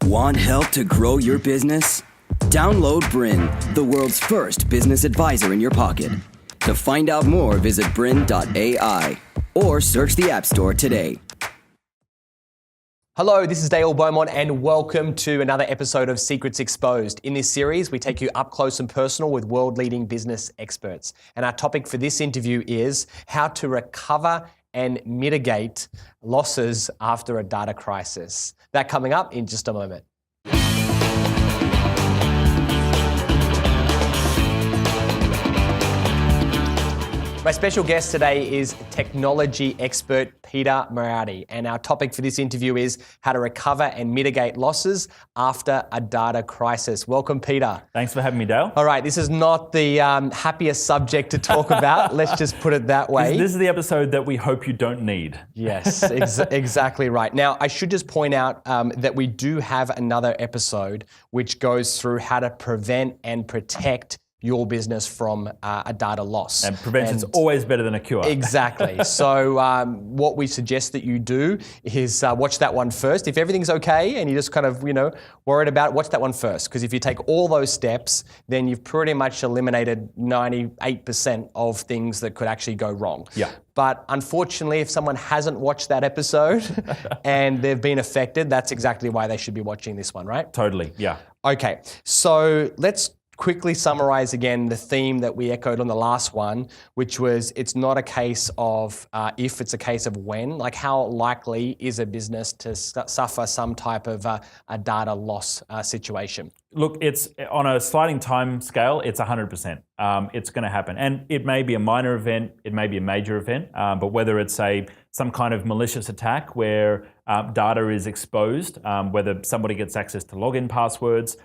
Want help to grow your business? Download Bryn, the world's first business advisor in your pocket. To find out more, visit bryn.ai or search the App Store today. Hello, this is Dale Beaumont and welcome to another episode of Secrets Exposed. In this series, we take you up close and personal with world-leading business experts. And our topic for this interview is how to recover and mitigate losses after a data crisis. That coming up in just a moment. My special guest today is technology expert Peter Moriarty, and our topic for this interview is how to recover and mitigate losses after a data crisis. Welcome, Peter. Thanks for having me, Dale. All right, this is not the happiest subject to talk about. Let's just put it that way. This is the episode that we hope you don't need. Yes, exactly right. Now, I should just point out that we do have another episode which goes through how to prevent and protect your business from a data loss. And prevention's always better than a cure. Exactly. So what we suggest that you do is watch that one first. If everything's okay and you just kind of, worried about it, watch that one first. Because if you take all those steps, then you've pretty much eliminated 98% of things that could actually go wrong. Yeah. But unfortunately, if someone hasn't watched that episode and they've been affected, that's exactly why they should be watching this one, right? Totally, yeah. Okay, so let's quickly summarize again the theme that we echoed on the last one, which was it's not a case of if, it's a case of when. Like how likely is a business to suffer some type of a data loss situation? Look, it's on a sliding time scale, it's 100%. It's going to happen. And it may be a minor event, it may be a major event, but whether it's some kind of malicious attack where data is exposed, whether somebody gets access to login passwords,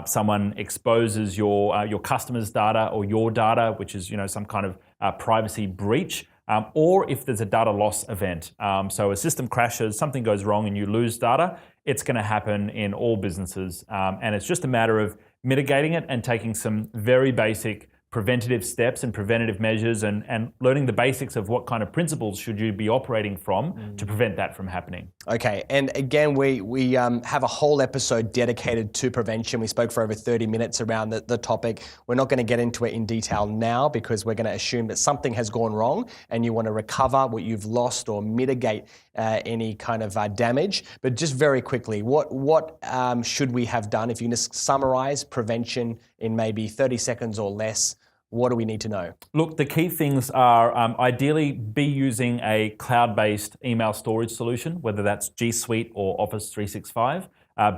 someone exposes your customer's data or your data, which is some kind of privacy breach, or if there's a data loss event. So a system crashes, something goes wrong and you lose data, it's going to happen in all businesses. And it's just a matter of mitigating it and taking some very basic preventative steps and preventative measures and learning the basics of what kind of principles should you be operating from to prevent that from happening. Okay, and again, we have a whole episode dedicated to prevention. We spoke for over 30 minutes around the topic. We're not going to get into it in detail now because we're going to assume that something has gone wrong and you want to recover what you've lost or mitigate any kind of damage. But just very quickly, what should we have done? If you can just summarize prevention in maybe 30 seconds or less, what do we need to know? Look, the key things are ideally be using a cloud-based email storage solution, whether that's G Suite or Office 365.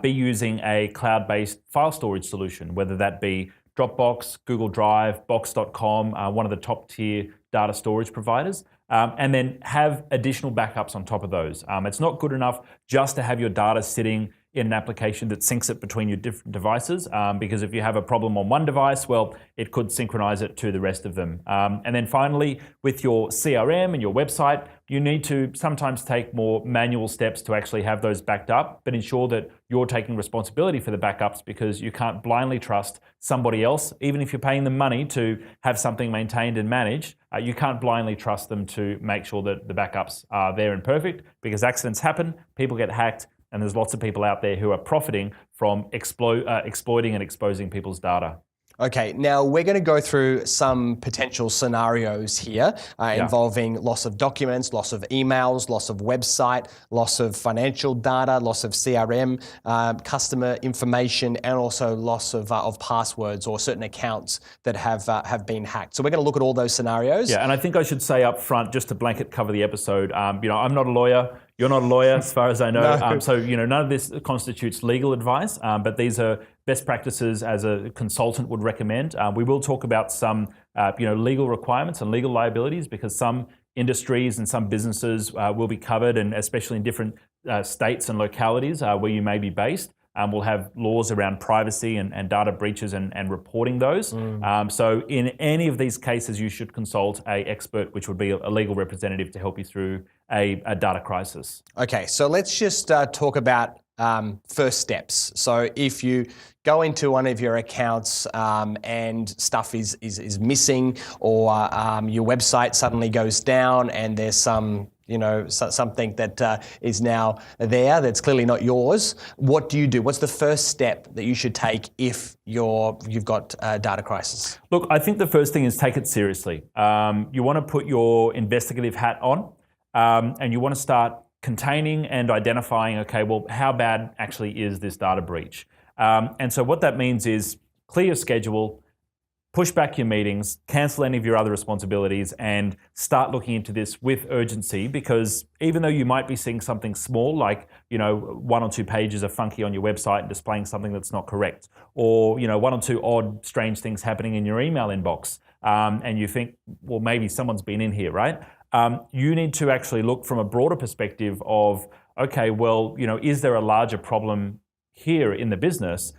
Be using a cloud-based file storage solution, whether that be Dropbox, Google Drive, Box.com, one of the top tier data storage providers. And then have additional backups on top of those. It's not good enough just to have your data sitting in an application that syncs it between your different devices, because if you have a problem on one device, well, it could synchronize it to the rest of them. And then finally, with your CRM and your website, you need to sometimes take more manual steps to actually have those backed up, but ensure that you're taking responsibility for the backups because you can't blindly trust somebody else. Even if you're paying them money to have something maintained and managed, you can't blindly trust them to make sure that the backups are there and perfect because accidents happen, people get hacked, and there's lots of people out there who are profiting from exploiting and exposing people's data. Okay, now we're going to go through some potential scenarios here involving loss of documents, loss of emails, loss of website, loss of financial data, loss of CRM, customer information, and also loss of passwords or certain accounts that have been hacked. So we're going to look at all those scenarios. Yeah, and I think I should say up front, just to blanket cover the episode, I'm not a lawyer. You're not a lawyer, as far as I know. No. So, none of this constitutes legal advice, but these are best practices as a consultant would recommend. We will talk about some, legal requirements and legal liabilities because some industries and some businesses will be covered, and especially in different states and localities where you may be based. We'll have laws around privacy and data breaches and reporting those. So in any of these cases, you should consult an expert, which would be a legal representative to help you through a data crisis. Okay, so let's just talk about first steps. So if you go into one of your accounts and stuff is missing, or your website suddenly goes down and there's something that is now there that's clearly not yours, what do you do? What's the first step that you should take if you've got a data crisis? Look, I think the first thing is take it seriously. You want to put your investigative hat on, and you want to start containing and identifying, okay, well, how bad actually is this data breach? And so what that means is clear your schedule, push back your meetings, cancel any of your other responsibilities, and start looking into this with urgency, because even though you might be seeing something small, like, 1 or 2 pages are funky on your website and displaying something that's not correct, or, 1 or 2 odd, strange things happening in your email inbox, and you think, well, maybe someone's been in here, right? You need to actually look from a broader perspective of, okay, well, is there a larger problem here in the business?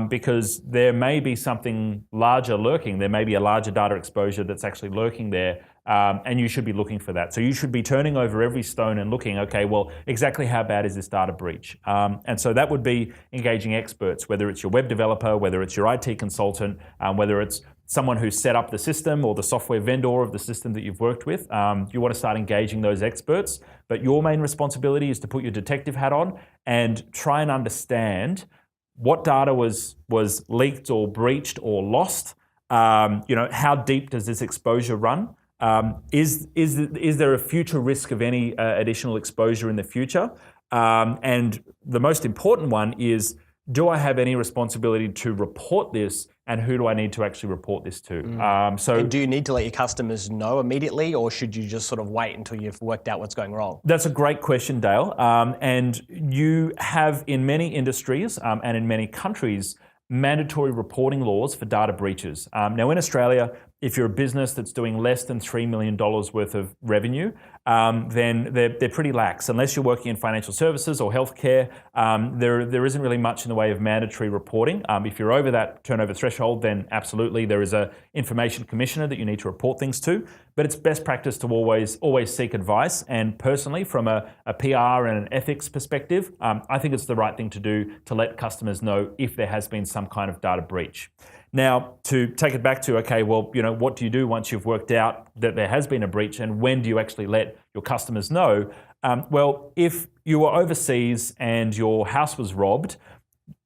Because there may be something larger lurking. There may be a larger data exposure that's actually lurking there, and you should be looking for that. So you should be turning over every stone and looking, okay, well, exactly how bad is this data breach? And so that would be engaging experts, whether it's your web developer, whether it's your IT consultant, whether it's someone who set up the system or the software vendor of the system that you've worked with. You want to start engaging those experts, but your main responsibility is to put your detective hat on and try and understand what data was leaked or breached or lost. How deep does this exposure run? Is there a future risk of any additional exposure in the future? And the most important one is, do I have any responsibility to report this, and who do I need to actually report this to? And do you need to let your customers know immediately, or should you just sort of wait until you've worked out what's going wrong? That's a great question, Dale. And you have, in many industries and in many countries, mandatory reporting laws for data breaches. Now in Australia, if you're a business that's doing less than $3 million worth of revenue, then they're pretty lax. Unless you're working in financial services or healthcare, there isn't really much in the way of mandatory reporting. If you're over that turnover threshold, then absolutely there is a information commissioner that you need to report things to. But it's best practice to always seek advice. And personally, from a PR and an ethics perspective, I think it's the right thing to do to let customers know if there has been some kind of data breach. Now, to take it back to, okay, well, what do you do once you've worked out that there has been a breach, and when do you actually let your customers know? Well, if you were overseas and your house was robbed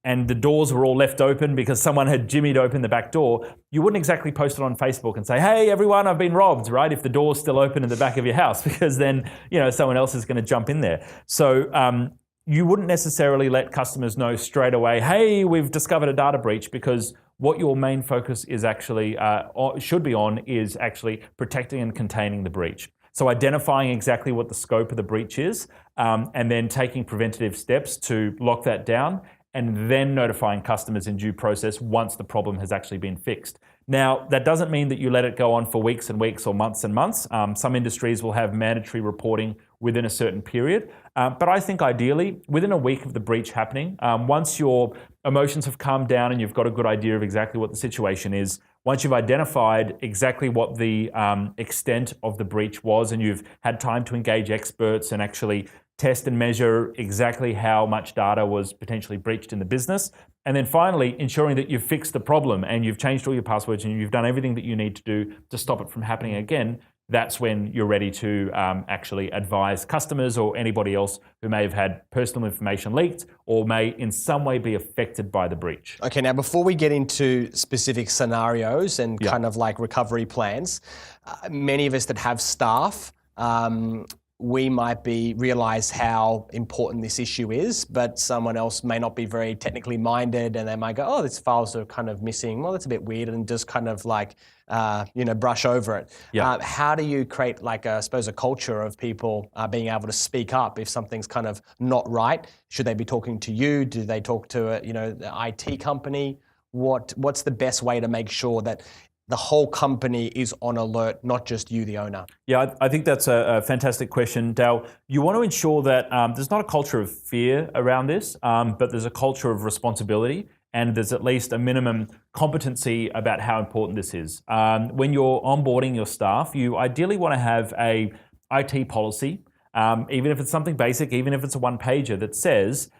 and the doors were all left open because someone had jimmied open the back door, you wouldn't exactly post it on Facebook and say, hey, everyone, I've been robbed, right? If the door's still open in the back of your house, because then, someone else is going to jump in there. So, you wouldn't necessarily let customers know straight away, hey, we've discovered a data breach, because what your main focus is actually should be on is actually protecting and containing the breach. So identifying exactly what the scope of the breach is, and then taking preventative steps to lock that down, and then notifying customers in due process once the problem has actually been fixed. Now, that doesn't mean that you let it go on for weeks and weeks or months and months. Some industries will have mandatory reporting within a certain period. But I think ideally, within a week of the breach happening, once your emotions have calmed down and you've got a good idea of exactly what the situation is, once you've identified exactly what the extent of the breach was, and you've had time to engage experts and actually test and measure exactly how much data was potentially breached in the business, and then finally ensuring that you've fixed the problem and you've changed all your passwords and you've done everything that you need to do to stop it from happening again, that's when you're ready to actually advise customers or anybody else who may have had personal information leaked or may in some way be affected by the breach. Okay, now before we get into specific scenarios and kind of like recovery plans, many of us that have staff, we might realize how important this issue is, but someone else may not be very technically minded, and they might go, oh, these files are kind of missing. Well, that's a bit weird, and just kind of like, brush over it. Yeah. How do you create like, I suppose, a culture of people being able to speak up if something's kind of not right? Should they be talking to you? Do they talk to the IT company? What's the best way to make sure that the whole company is on alert, not just you, the owner? Yeah, I think that's a fantastic question, Dale. You want to ensure that there's not a culture of fear around this, but there's a culture of responsibility, and there's at least a minimum competency about how important this is. When you're onboarding your staff, you ideally want to have a IT policy, even if it's something basic, even if it's a one-pager that says,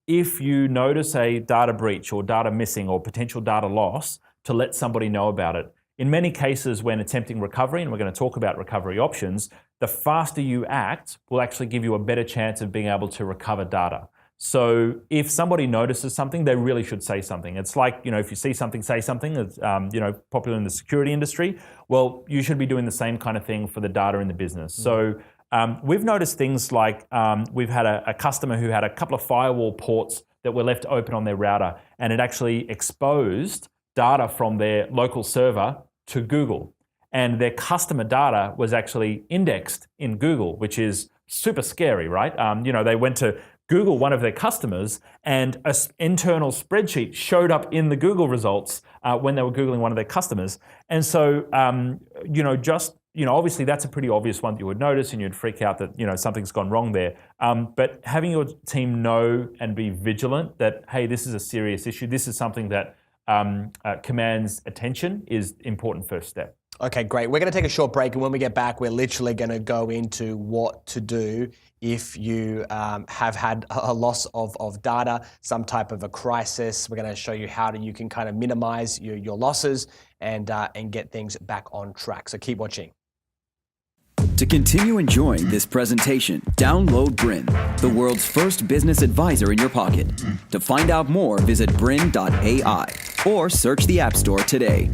if you notice a data breach or data missing or potential data loss, to let somebody know about it. In many cases, when attempting recovery, and we're going to talk about recovery options, the faster you act will actually give you a better chance of being able to recover data. So if somebody notices something, they really should say something. It's like, if you see something, say something. It's, popular in the security industry. Well, you should be doing the same kind of thing for the data in the business. So we've noticed things like we've had a customer who had a couple of firewall ports that were left open on their router, and it actually exposed data from their local server to Google. And their customer data was actually indexed in Google, which is super scary, right? They went to Google one of their customers, and an internal spreadsheet showed up in the Google results when they were Googling one of their customers. And so, obviously that's a pretty obvious one that you would notice, and you'd freak out that, something's gone wrong there. But having your team know and be vigilant that, hey, this is a serious issue, this is something that commands attention, is important first step. Okay, great. We're going to take a short break, and when we get back, we're literally going to go into what to do if you have had a loss of data, some type of a crisis. We're going to show you how you can kind of minimize your losses and get things back on track. So keep watching. To continue enjoying this presentation, download Bryn, the world's first business advisor in your pocket. To find out more, visit bryn.ai or search the App Store today.